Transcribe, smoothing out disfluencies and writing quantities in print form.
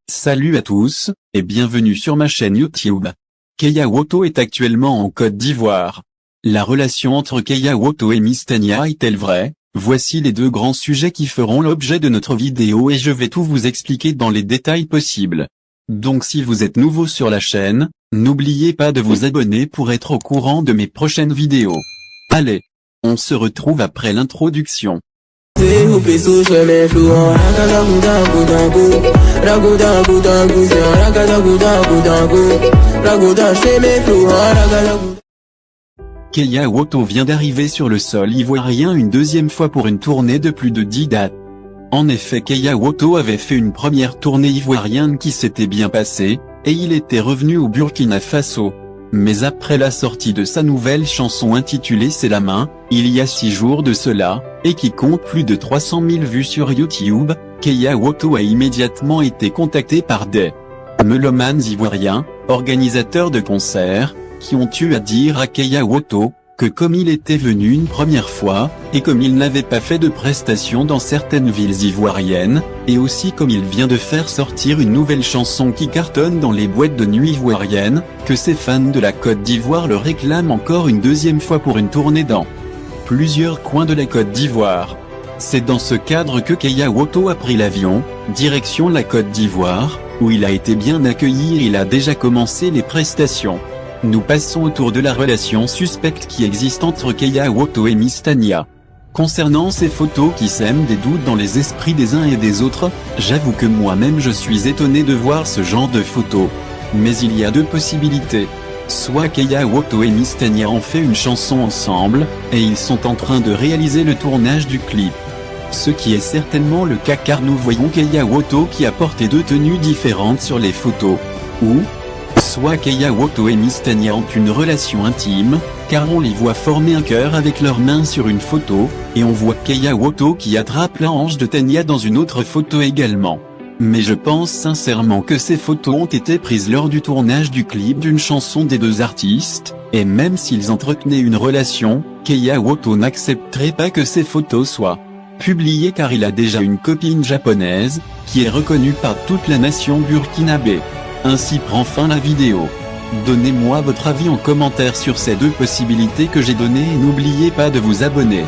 Salut à tous, et bienvenue sur ma chaîne YouTube. Keya Woto est actuellement en Côte d'Ivoire. La relation entre Keya Woto et Miss Tania est-elle vraie? Voici les deux grands sujets qui feront l'objet de notre vidéo et je vais tout vous expliquer dans les détails possibles. Donc si vous êtes nouveau sur la chaîne, n'oubliez pas de vous abonner pour être au courant de mes prochaines vidéos. Allez, on se retrouve après l'introduction. Keya Woto vient d'arriver sur le sol ivoirien une deuxième fois pour une tournée de plus de 10 dates. En effet, Keya Woto avait fait une première tournée ivoirienne qui s'était bien passée, et il était revenu au Burkina Faso. Mais après la sortie de sa nouvelle chanson intitulée C'est la main, il y a 6 jours de cela, et qui compte plus de 300 000 vues sur YouTube, Keya Woto a immédiatement été contacté par des mélomanes ivoiriens, organisateurs de concerts, qui ont eu à dire à Keya Woto, que comme il était venu une première fois, et comme il n'avait pas fait de prestations dans certaines villes ivoiriennes, et aussi comme il vient de faire sortir une nouvelle chanson qui cartonne dans les boîtes de nuit ivoiriennes, que ses fans de la Côte d'Ivoire le réclament encore une deuxième fois pour une tournée dans plusieurs coins de la Côte d'Ivoire. C'est dans ce cadre que Keya Woto a pris l'avion, direction la Côte d'Ivoire, où il a été bien accueilli et il a déjà commencé les prestations. Nous passons au tour de la relation suspecte qui existe entre Keya Woto et Miss Tania. Concernant ces photos qui sèment des doutes dans les esprits des uns et des autres, j'avoue que moi-même je suis étonné de voir ce genre de photos. Mais il y a deux possibilités. Soit Keya Woto et Miss Tania ont fait une chanson ensemble, et ils sont en train de réaliser le tournage du clip. Ce qui est certainement le cas car nous voyons Keya Woto qui a porté deux tenues différentes sur les photos. Ou soit Keya Woto et Miss Tania ont une relation intime, car on les voit former un cœur avec leurs mains sur une photo, et on voit Keya Woto qui attrape la hanche de Tania dans une autre photo également. Mais je pense sincèrement que ces photos ont été prises lors du tournage du clip d'une chanson des deux artistes, et même s'ils entretenaient une relation, Keya Woto n'accepterait pas que ces photos soient publiées car il a déjà une copine japonaise, qui est reconnue par toute la nation burkinabé. Ainsi prend fin la vidéo. Donnez-moi votre avis en commentaire sur ces deux possibilités que j'ai données et n'oubliez pas de vous abonner.